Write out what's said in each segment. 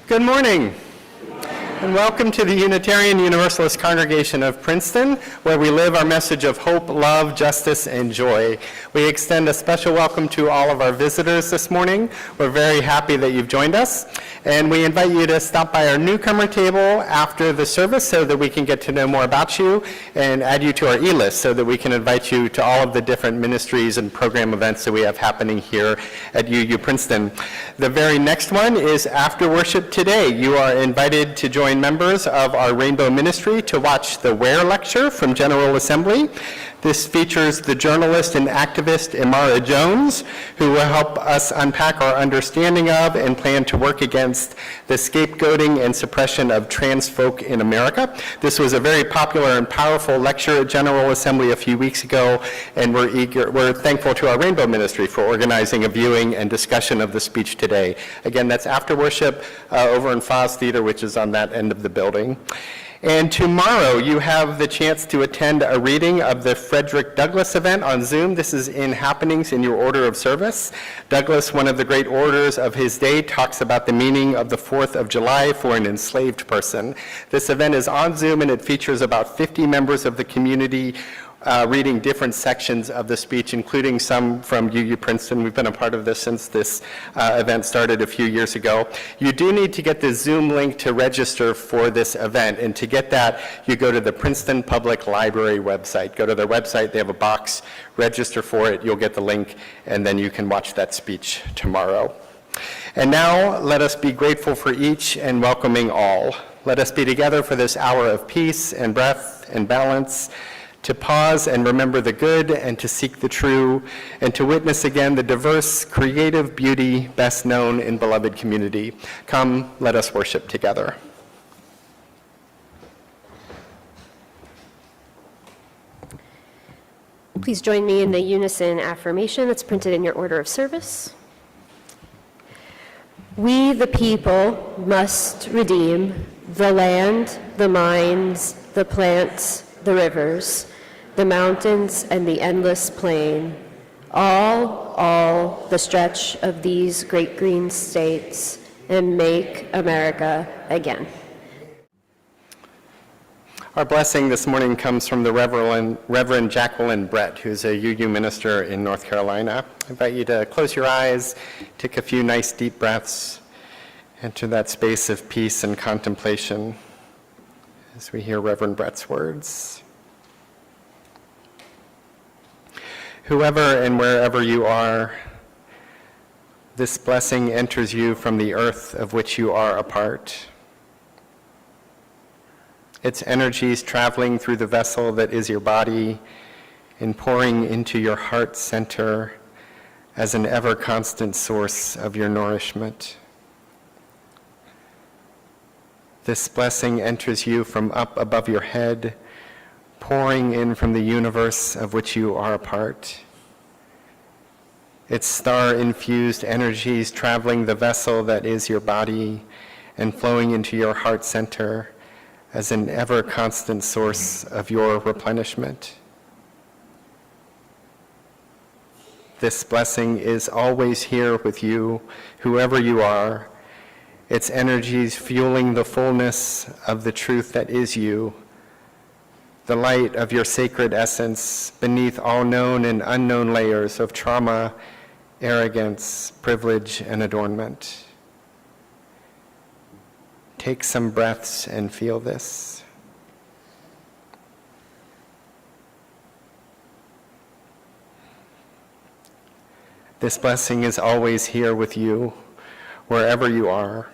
Good morning, and welcome to the Unitarian Universalist Congregation of Princeton, where we live our message of hope, love, justice, and joy. We extend a special welcome to all of our visitors this morning. We're very happy that you've joined us, and we invite you to stop by our newcomer table after the service so that we can get to know more about you and add you to our e-list so that we can invite you to all of the different ministries and program events that we have happening here at UU Princeton. The very next one is after worship today. You are invited to join members of our Rainbow Ministry to watch the Where lecture from General Assembly. This features the journalist and activist Imara Jones, who will help us unpack our understanding of and plan to work against the scapegoating and suppression of trans folk in America. This was a very popular and powerful lecture at General Assembly a few weeks ago, and we're thankful to our Rainbow Ministry for organizing a viewing and discussion of the speech today. Again, that's after worship over in Foz Theater, which is on that end of the building. And tomorrow you have the chance to attend a reading of the Frederick Douglass event on Zoom. This is in happenings in your order of service. Douglass, one of the great orators of his day, talks about the meaning of the 4th of July for an enslaved person. This event is on Zoom, and it features about 50 members of the community reading different sections of the speech, including some from UU Princeton. We've been a part of this since this event started a few years ago. You do need to get the Zoom link to register for this event, and to get that, you go to the Princeton Public Library website. Go to their website, they have a box, register for it, you'll get the link, and then you can watch that speech tomorrow. And now, let us be grateful for each and welcoming all. Let us be together for this hour of peace and breath and balance, to pause and remember the good, and to seek the true, and to witness again the diverse, creative beauty best known in beloved community. Come, let us worship together. Please join me in the unison affirmation that's printed in your order of service. We, the people, must redeem the land, the mines, the plants, the rivers, the mountains, and the endless plain, all the stretch of these great green states, and make America again. Our blessing this morning comes from the Reverend Jacqueline Brett, who's a UU minister in North Carolina. I invite you to close your eyes, take a few nice deep breaths, enter that space of peace and contemplation as we hear Reverend Brett's words. Whoever and wherever you are, this blessing enters you from the earth of which you are a part. Its energies traveling through the vessel that is your body and pouring into your heart center as an ever-constant source of your nourishment. This blessing enters you from up above your head, pouring in from the universe of which you are a part. Its star-infused energies traveling the vessel that is your body and flowing into your heart center as an ever-constant source of your replenishment. This blessing is always here with you, whoever you are, its energies fueling the fullness of the truth that is you, the light of your sacred essence beneath all known and unknown layers of trauma, arrogance, privilege, and adornment. Take some breaths and feel this. This blessing is always here with you, wherever you are.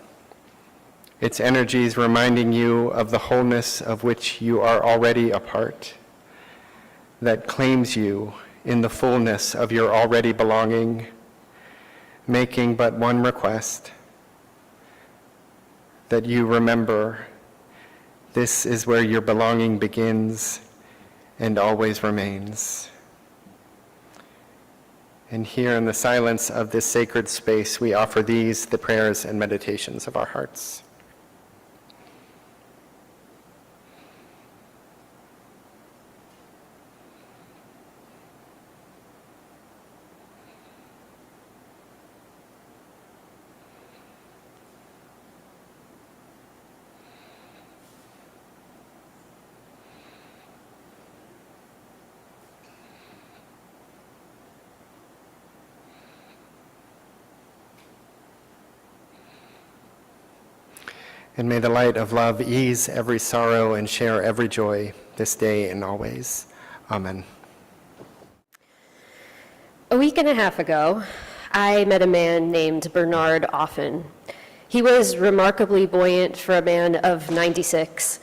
Its energies reminding you of the wholeness of which you are already a part, that claims you in the fullness of your already belonging, making but one request, that you remember this is where your belonging begins and always remains. And here in the silence of this sacred space, we offer these, the prayers and meditations of our hearts. And may the light of love ease every sorrow and share every joy this day and always. Amen. A week and a half ago, I met a man named Bernard Offen. He was remarkably buoyant for a man of 96.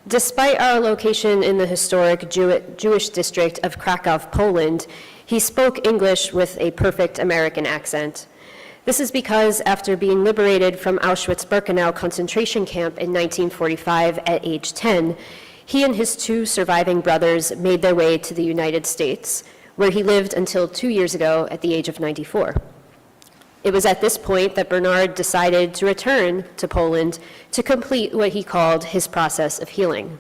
Despite our location in the historic Jewish district of Krakow, Poland, he spoke English with a perfect American accent. This is because after being liberated from Auschwitz-Birkenau concentration camp in 1945 at age 10, he and his two surviving brothers made their way to the United States, where he lived until 2 years ago at the age of 94. It was at this point that Bernard decided to return to Poland to complete what he called his process of healing.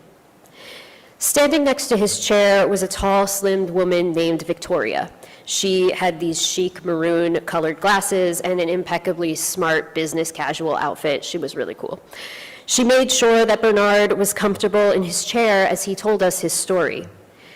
Standing next to his chair was a tall, slim woman named Victoria. She had these chic maroon-colored glasses and an impeccably smart business casual outfit. She was really cool. She made sure that Bernard was comfortable in his chair as he told us his story.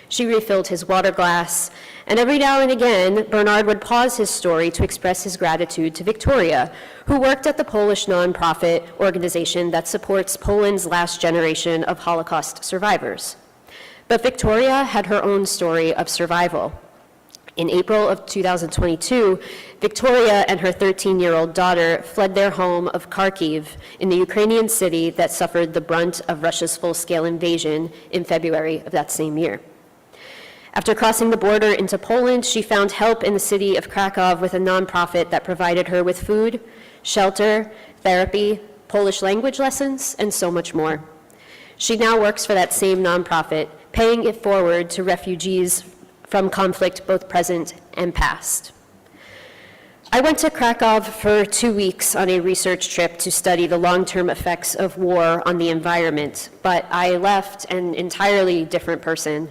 She refilled his water glass, and every now and again, Bernard would pause his story to express his gratitude to Victoria, who worked at the Polish nonprofit organization that supports Poland's last generation of Holocaust survivors. But Victoria had her own story of survival. In April of 2022, Victoria and her 13-year-old daughter fled their home of Kharkiv in the Ukrainian city that suffered the brunt of Russia's full-scale invasion in February of that same year. After crossing the border into Poland, she found help in the city of Krakow with a nonprofit that provided her with food, shelter, therapy, Polish language lessons, and so much more. She now works for that same nonprofit, paying it forward to refugees from conflict, both present and past. I went to Krakow for 2 weeks on a research trip to study the long-term effects of war on the environment, but I left an entirely different person.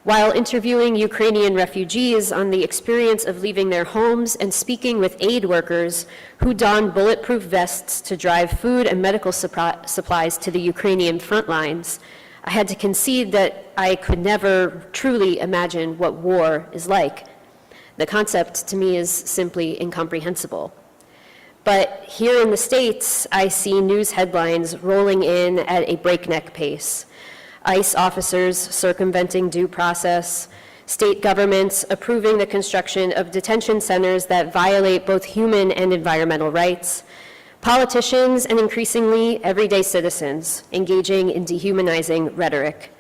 While interviewing Ukrainian refugees on the experience of leaving their homes and speaking with aid workers who don bulletproof vests to drive food and medical supplies to the Ukrainian front lines, I had to concede that I could never truly imagine what war is like. The concept to me is simply incomprehensible. But here in the States, I see news headlines rolling in at a breakneck pace. ICE officers circumventing due process, state governments approving the construction of detention centers that violate both human and environmental rights, politicians and increasingly everyday citizens engaging in dehumanizing rhetoric.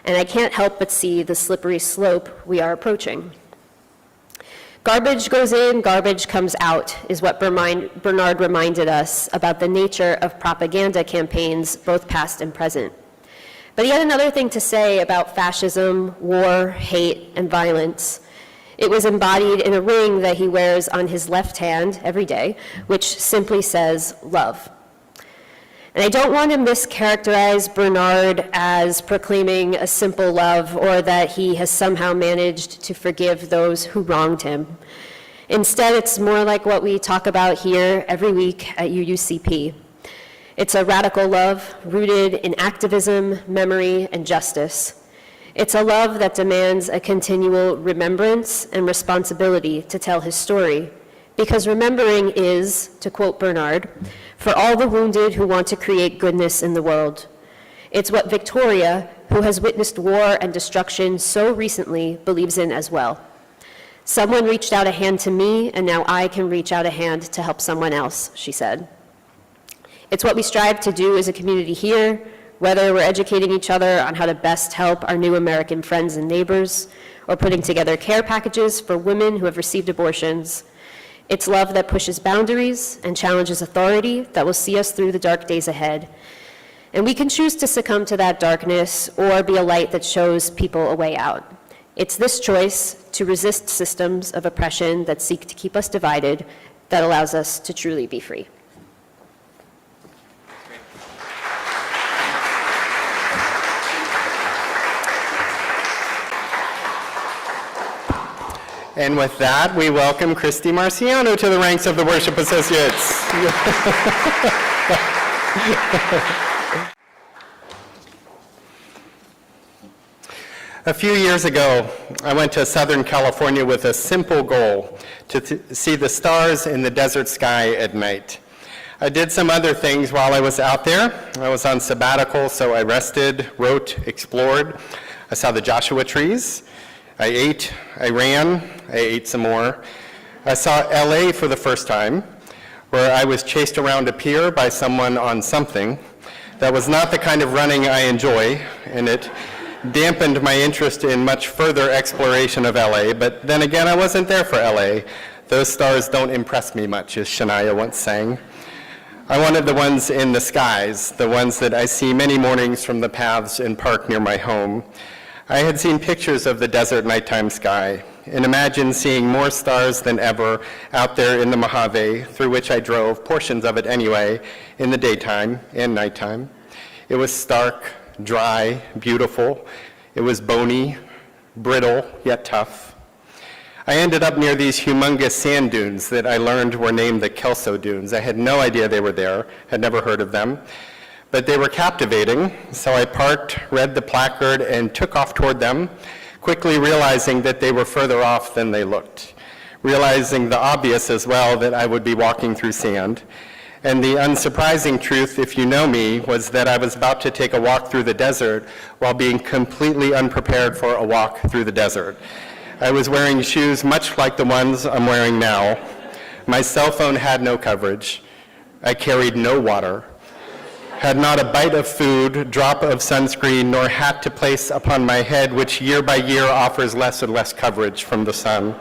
And I can't help but see the slippery slope we are approaching. Garbage goes in, garbage comes out, is what Bernard reminded us about the nature of propaganda campaigns, both past and present. But he had another thing to say about fascism, war, hate, and violence. It was embodied in a ring that he wears on his left hand every day, which simply says, love. And I don't want to mischaracterize Bernard as proclaiming a simple love or that he has somehow managed to forgive those who wronged him. Instead, it's more like what we talk about here every week at UUCP. It's a radical love rooted in activism, memory, and justice. It's a love that demands a continual remembrance and responsibility to tell his story, because remembering is, to quote Bernard, for all the wounded who want to create goodness in the world. It's what Victoria, who has witnessed war and destruction so recently, believes in as well. Someone reached out a hand to me, and now I can reach out a hand to help someone else, she said. It's what we strive to do as a community here, whether we're educating each other on how to best help our new American friends and neighbors, or putting together care packages for women who have received abortions. It's love that pushes boundaries and challenges authority that will see us through the dark days ahead. And we can choose to succumb to that darkness or be a light that shows people a way out. It's this choice to resist systems of oppression that seek to keep us divided that allows us to truly be free. And with that, we welcome Christy Marciano to the ranks of the Worship Associates. A few years ago, I went to Southern California with a simple goal, to see the stars in the desert sky at night. I did some other things while I was out there. I was on sabbatical, so I rested, wrote, explored. I saw the Joshua trees. I ate, I ran, I ate some more. I saw LA for the first time, where I was chased around a pier by someone on something. That was not the kind of running I enjoy, and it dampened my interest in much further exploration of LA, but then again, I wasn't there for LA. Those stars don't impress me much, as Shania once sang. I wanted the ones in the skies, the ones that I see many mornings from the paths and park near my home. I had seen pictures of the desert nighttime sky and imagined seeing more stars than ever out there in the Mojave, through which I drove, portions of it anyway, in the daytime and nighttime. It was stark, dry, beautiful. It was bony, brittle, yet tough. I ended up near these humongous sand dunes that I learned were named the Kelso Dunes. I had no idea they were there, had never heard of them, but they were captivating, so I parked, read the placard, and took off toward them, quickly realizing that they were further off than they looked, realizing the obvious as well, that I would be walking through sand. And the unsurprising truth, if you know me, was that I was about to take a walk through the desert while being completely unprepared for a walk through the desert. I was wearing shoes much like the ones I'm wearing now. My cell phone had no coverage. I carried no water, had not a bite of food, drop of sunscreen, nor hat to place upon my head, which year by year offers less and less coverage from the sun.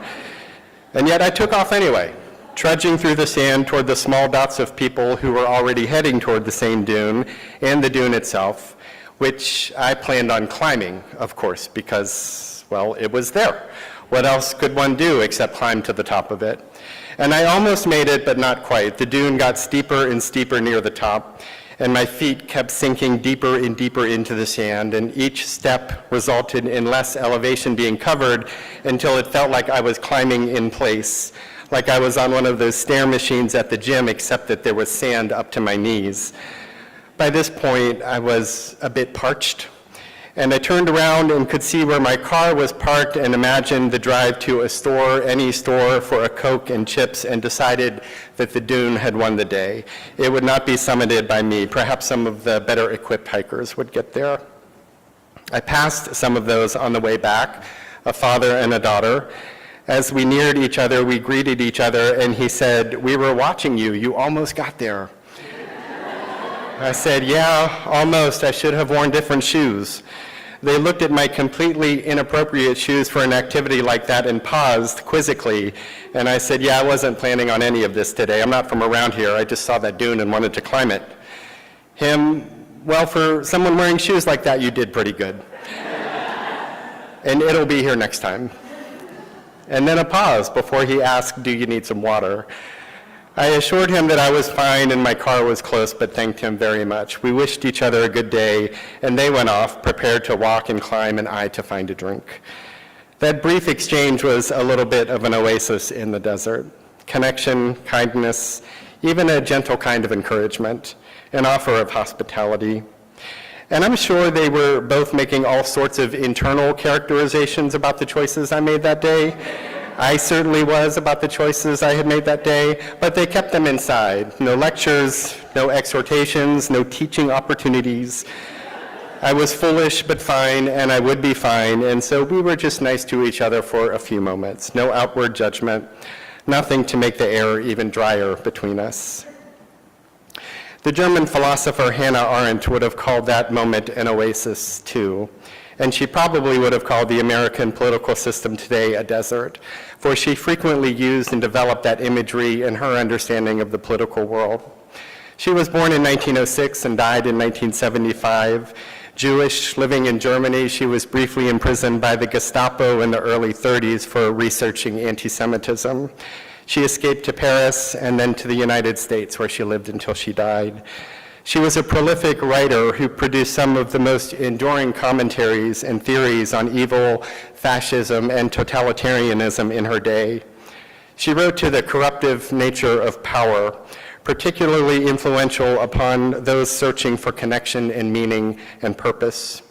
And yet I took off anyway, trudging through the sand toward the small dots of people who were already heading toward the same dune and the dune itself, which I planned on climbing, of course, because, well, it was there. What else could one do except climb to the top of it? And I almost made it, but not quite. The dune got steeper and steeper near the top, and my feet kept sinking deeper and deeper into the sand, and each step resulted in less elevation being covered until it felt like I was climbing in place, like I was on one of those stair machines at the gym, except that there was sand up to my knees. By this point, I was a bit parched, and I turned around and could see where my car was parked and imagined the drive to a store, any store, for a Coke and chips, and decided that the dune had won the day. It would not be summited by me. Perhaps some of the better equipped hikers would get there. I passed some of those on the way back, a father and a daughter. As we neared each other, we greeted each other, and he said, "We were watching you. You almost got there." I said, "Yeah, almost. I should have worn different shoes." They looked at my completely inappropriate shoes for an activity like that and paused quizzically. And I said, "Yeah, I wasn't planning on any of this today. I'm not from around here. I just saw that dune and wanted to climb it." Him, "Well, for someone wearing shoes like that, you did pretty good. And it'll be here next time." And then a pause before he asked, "Do you need some water?" I assured him that I was fine and my car was close, but thanked him very much. We wished each other a good day, and they went off, prepared to walk and climb, and I to find a drink. That brief exchange was a little bit of an oasis in the desert. Connection, kindness, even a gentle kind of encouragement, an offer of hospitality. And I'm sure they were both making all sorts of internal characterizations about the choices I made that day. I certainly was about the choices I had made that day, but they kept them inside. No lectures, no exhortations, no teaching opportunities. I was foolish but fine, and I would be fine, and so we were just nice to each other for a few moments. No outward judgment, nothing to make the air even drier between us. The German philosopher Hannah Arendt would have called that moment an oasis too. And she probably would have called the American political system today a desert, for she frequently used and developed that imagery in her understanding of the political world. She was born in 1906 and died in 1975. Jewish, living in Germany, she was briefly imprisoned by the Gestapo in the early 30s for researching anti-Semitism. She escaped to Paris and then to the United States, where she lived until she died. She was a prolific writer who produced some of the most enduring commentaries and theories on evil, fascism, and totalitarianism in her day. She wrote to the corruptive nature of power, particularly influential upon those searching for connection and meaning and purpose.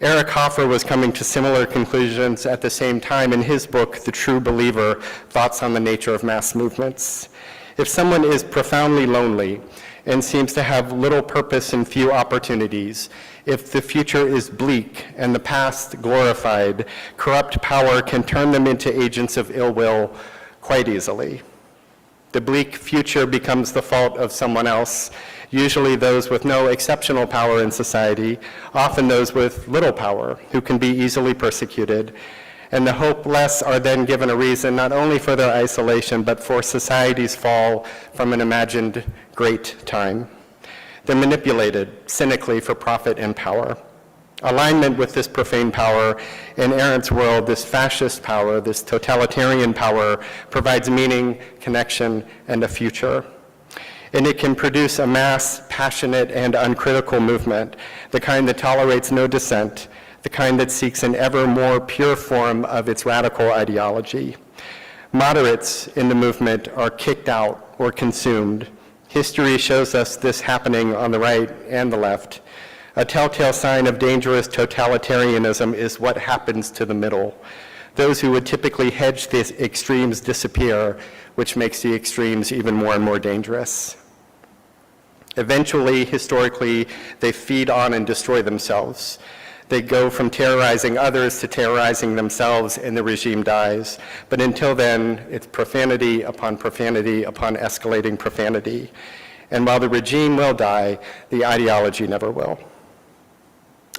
Eric Hoffer was coming to similar conclusions at the same time in his book, The True Believer, Thoughts on the Nature of Mass Movements. If someone is profoundly lonely and seems to have little purpose and few opportunities, if the future is bleak and the past glorified, corrupt power can turn them into agents of ill will quite easily. The bleak future becomes the fault of someone else, usually those with no exceptional power in society, often those with little power who can be easily persecuted. And the hopeless are then given a reason not only for their isolation, but for society's fall from an imagined great time. They're manipulated cynically for profit and power. Alignment with this profane power in Arendt's world, this fascist power, this totalitarian power, provides meaning, connection, and a future. And it can produce a mass, passionate, and uncritical movement, the kind that tolerates no dissent, the kind that seeks an ever more pure form of its radical ideology. Moderates in the movement are kicked out or consumed. History shows us this happening on the right and the left. A telltale sign of dangerous totalitarianism is what happens to the middle. Those who would typically hedge the extremes disappear, which makes the extremes even more and more dangerous. Eventually, historically, they feed on and destroy themselves. They go from terrorizing others to terrorizing themselves, and the regime dies. But until then, it's profanity upon escalating profanity. And while the regime will die, the ideology never will.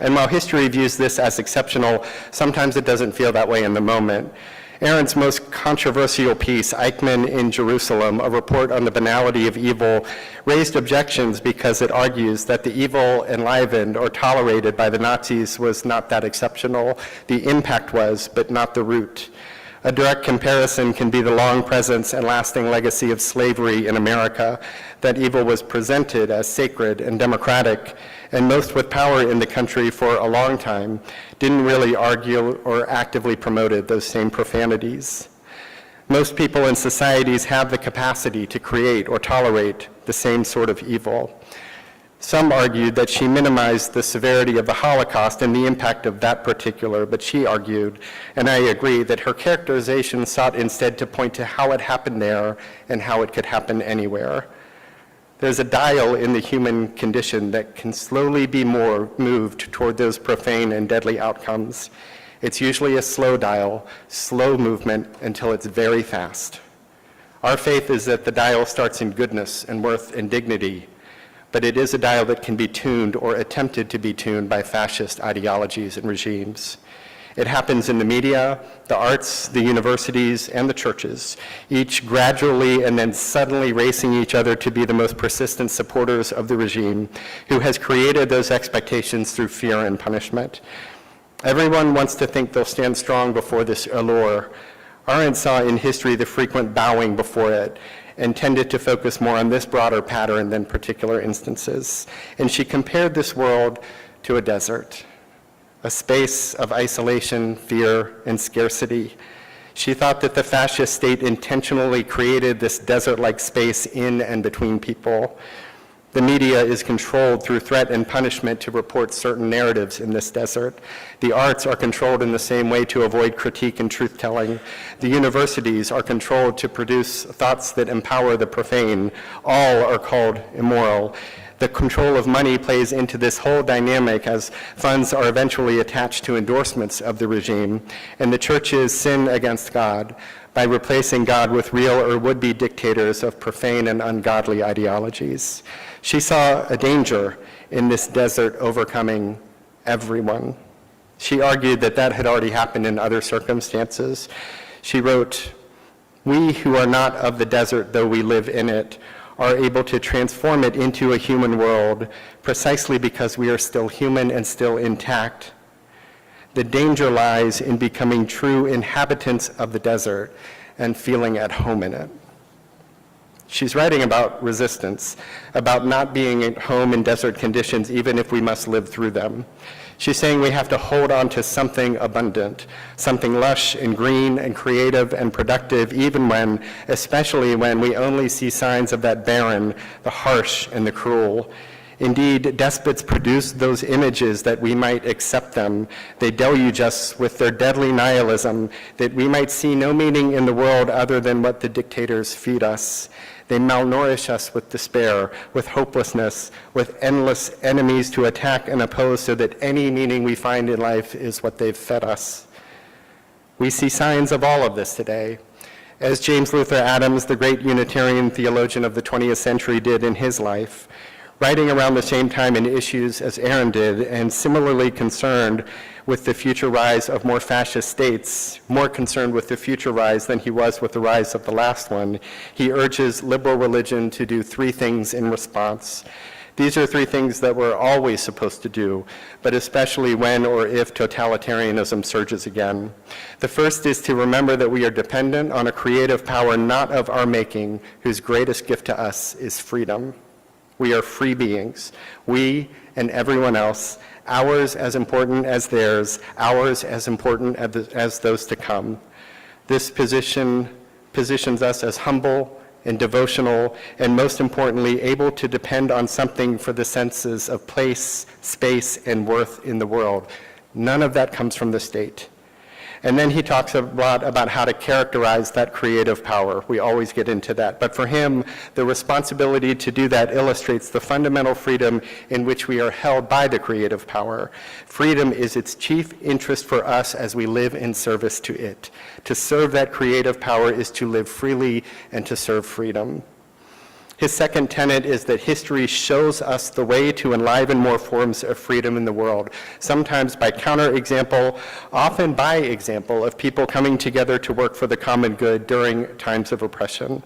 And while history views this as exceptional, sometimes it doesn't feel that way in the moment. Arendt's most controversial piece, Eichmann in Jerusalem, a report on the banality of evil, raised objections because it argues that the evil enlivened or tolerated by the Nazis was not that exceptional. The impact was, but not the root. A direct comparison can be the long presence and lasting legacy of slavery in America, that evil was presented as sacred and democratic, and most with power in the country for a long time didn't really argue or actively promoted those same profanities. Most people in societies have the capacity to create or tolerate the same sort of evil. Some argued that she minimized the severity of the Holocaust and the impact of that particular, but she argued, and I agree, that her characterization sought instead to point to how it happened there and how it could happen anywhere. There's a dial in the human condition that can slowly be moved toward those profane and deadly outcomes. It's usually a slow dial, slow movement until it's very fast. Our faith is that the dial starts in goodness and worth and dignity, but it is a dial that can be tuned or attempted to be tuned by fascist ideologies and regimes. It happens in the media, the arts, the universities, and the churches, each gradually and then suddenly racing each other to be the most persistent supporters of the regime, who has created those expectations through fear and punishment. Everyone wants to think they'll stand strong before this allure. Arendt saw in history the frequent bowing before it, and tended to focus more on this broader pattern than particular instances. And she compared this world to a desert, a space of isolation, fear, and scarcity. She thought that the fascist state intentionally created this desert-like space in and between people. The media is controlled through threat and punishment to report certain narratives in this desert. The arts are controlled in the same way to avoid critique and truth-telling. The universities are controlled to produce thoughts that empower the profane. All are called immoral. The control of money plays into this whole dynamic as funds are eventually attached to endorsements of the regime, and the churches sin against God by replacing God with real or would-be dictators of profane and ungodly ideologies. She saw a danger in this desert overcoming everyone. She argued that that had already happened in other circumstances. She wrote, "We who are not of the desert, though we live in it, are able to transform it into a human world precisely because we are still human and still intact. The danger lies in becoming true inhabitants of the desert and feeling at home in it." She's writing about resistance, about not being at home in desert conditions even if we must live through them. She's saying we have to hold on to something abundant, something lush and green and creative and productive, even when, especially when we only see signs of that barren, the harsh, and the cruel. Indeed, despots produce those images that we might accept them. They deluge us with their deadly nihilism, that we might see no meaning in the world other than what the dictators feed us. They malnourish us with despair, with hopelessness, with endless enemies to attack and oppose so that any meaning we find in life is what they've fed us. We see signs of all of this today. As James Luther Adams, the great Unitarian theologian of the 20th century, did in his life, writing around the same time in issues as Aaron did, and similarly concerned with the future rise of more fascist states, more concerned with the future rise than he was with the rise of the last one, he urges liberal religion to do three things in response. These are three things that we're always supposed to do, but especially when or if totalitarianism surges again. The first is to remember that we are dependent on a creative power not of our making, whose greatest gift to us is freedom. We are free beings, we and everyone else, ours as important as theirs, ours as important as those to come. This positions us as humble and devotional, and most importantly, able to depend on something for the senses of place, space, and worth in the world. None of that comes from the state. And then he talks a lot about how to characterize that creative power. We always get into that. But for him, the responsibility to do that illustrates the fundamental freedom in which we are held by the creative power. Freedom is its chief interest for us as we live in service to it. To serve that creative power is to live freely and to serve freedom. His second tenet is that history shows us the way to enliven more forms of freedom in the world, sometimes by counter-example, often by example of people coming together to work for the common good during times of oppression.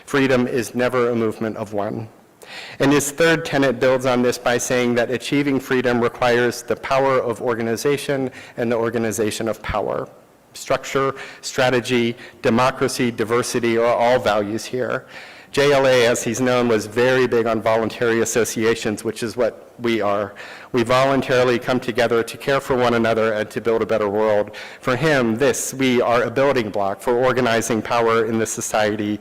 Freedom is never a movement of one. And his third tenet builds on this by saying that achieving freedom requires the power of organization and the organization of power. Structure, strategy, democracy, diversity are all values here. JLA, as he's known, was very big on voluntary associations, which is what we are. We voluntarily come together to care for one another and to build a better world. For him, we are a building block for organizing power in the society,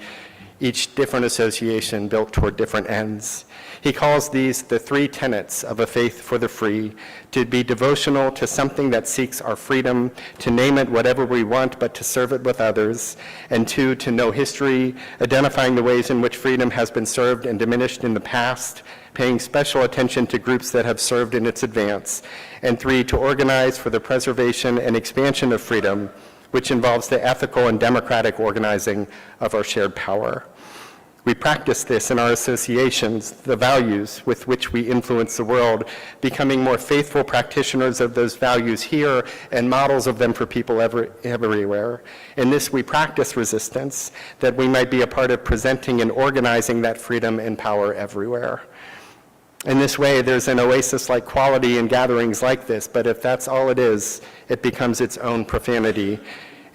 each different association built toward different ends. He calls these the three tenets of a faith for the free: to be devotional to something that seeks our freedom, to name it whatever we want, but to serve it with others, and two, to know history, identifying the ways in which freedom has been served and diminished in the past, paying special attention to groups that have served in its advance, and three, to organize for the preservation and expansion of freedom, which involves the ethical and democratic organizing of our shared power. We practice this in our associations, the values with which we influence the world, becoming more faithful practitioners of those values here and models of them for people everywhere. In this, we practice resistance, that we might be a part of presenting and organizing that freedom and power everywhere. In this way, there's an oasis-like quality in gatherings like this, but if that's all it is, it becomes its own profanity.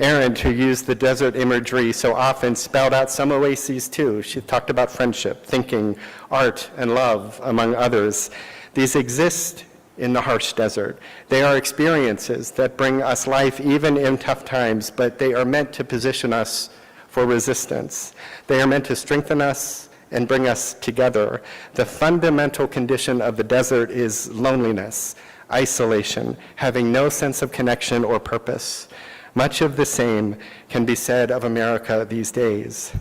Erin, who used the desert imagery so often, spelled out some oases too. She talked about friendship, thinking, art, and love, among others. These exist in the harsh desert. They are experiences that bring us life even in tough times, but they are meant to position us for resistance. They are meant to strengthen us and bring us together. The fundamental condition of the desert is loneliness, isolation, having no sense of connection or purpose. Much of the same can be said of America these days.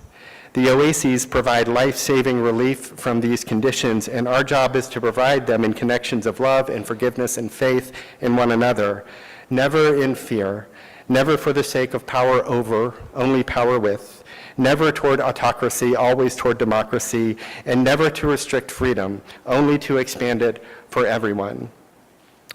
The oases provide life-saving relief from these conditions, and our job is to provide them in connections of love and forgiveness and faith in one another, never in fear, never for the sake of power over, only power with, never toward autocracy, always toward democracy, and never to restrict freedom, only to expand it for everyone.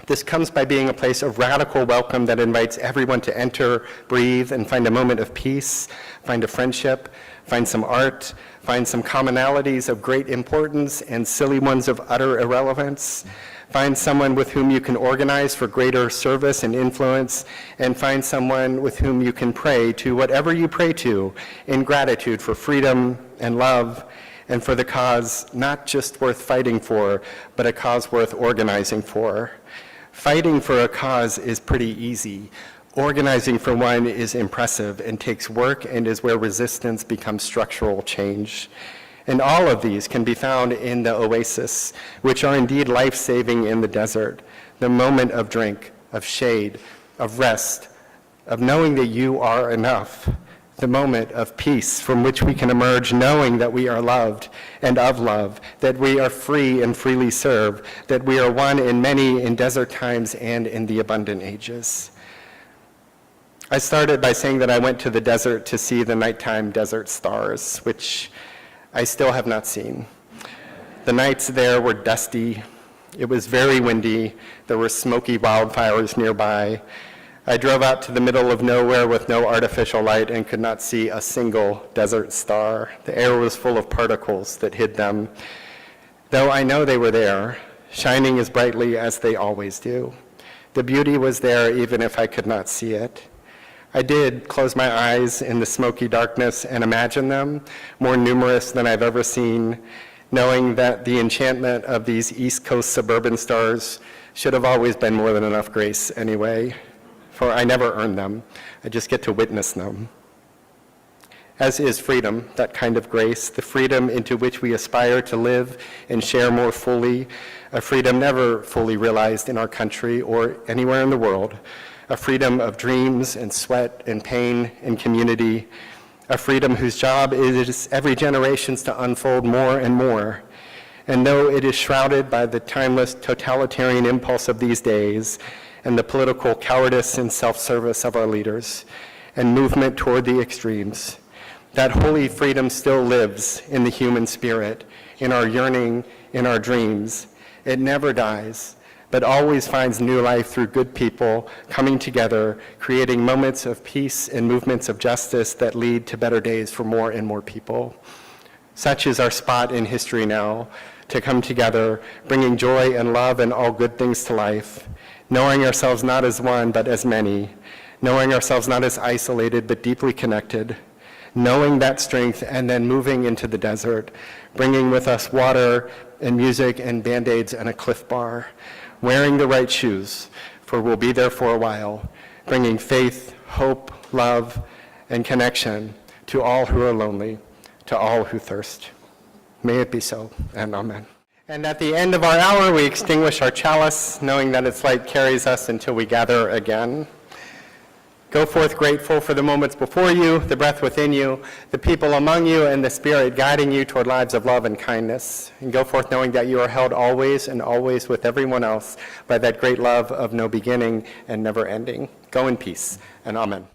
This comes by being a place of radical welcome that invites everyone to enter, breathe, and find a moment of peace, find a friendship, find some art, find some commonalities of great importance and silly ones of utter irrelevance, find someone with whom you can organize for greater service and influence, and find someone with whom you can pray to whatever you pray to in gratitude for freedom and love and for the cause not just worth fighting for, but a cause worth organizing for. Fighting for a cause is pretty easy. Organizing for one is impressive and takes work and is where resistance becomes structural change. And all of these can be found in the oasis, which are indeed life-saving in the desert, the moment of drink, of shade, of rest, of knowing that you are enough, the moment of peace from which we can emerge knowing that we are loved and of love, that we are free and freely serve, that we are one in many in desert times and in the abundant ages. I started by saying that I went to the desert to see the nighttime desert stars, which I still have not seen. The nights there were dusty. It was very windy. There were smoky wildfires nearby. I drove out to the middle of nowhere with no artificial light and could not see a single desert star. The air was full of particles that hid them, though I know they were there, shining as brightly as they always do. The beauty was there even if I could not see it. I did close my eyes in the smoky darkness and imagine them, more numerous than I've ever seen, knowing that the enchantment of these East Coast suburban stars should have always been more than enough grace anyway, for I never earned them. I just get to witness them. As is freedom, that kind of grace, the freedom into which we aspire to live and share more fully, a freedom never fully realized in our country or anywhere in the world, a freedom of dreams and sweat and pain and community, a freedom whose job is every generation to unfold more and more. And though it is shrouded by the timeless totalitarian impulse of these days and the political cowardice and self-service of our leaders and movement toward the extremes, that holy freedom still lives in the human spirit, in our yearning, in our dreams. It never dies, but always finds new life through good people coming together, creating moments of peace and movements of justice that lead to better days for more and more people. Such is our spot in history now, to come together, bringing joy and love and all good things to life, knowing ourselves not as one but as many, knowing ourselves not as isolated but deeply connected, knowing that strength and then moving into the desert, bringing with us water and music and Band-Aids and a Cliff Bar, wearing the right shoes, for we'll be there for a while, bringing faith, hope, love, and connection to all who are lonely, to all who thirst. May it be so, and amen. And at the end of our hour, we extinguish our chalice, knowing that its light carries us until we gather again. Go forth grateful for the moments before you, the breath within you, the people among you, and the Spirit guiding you toward lives of love and kindness. And go forth knowing that you are held always and always with everyone else by that great love of no beginning and never ending. Go in peace, and amen.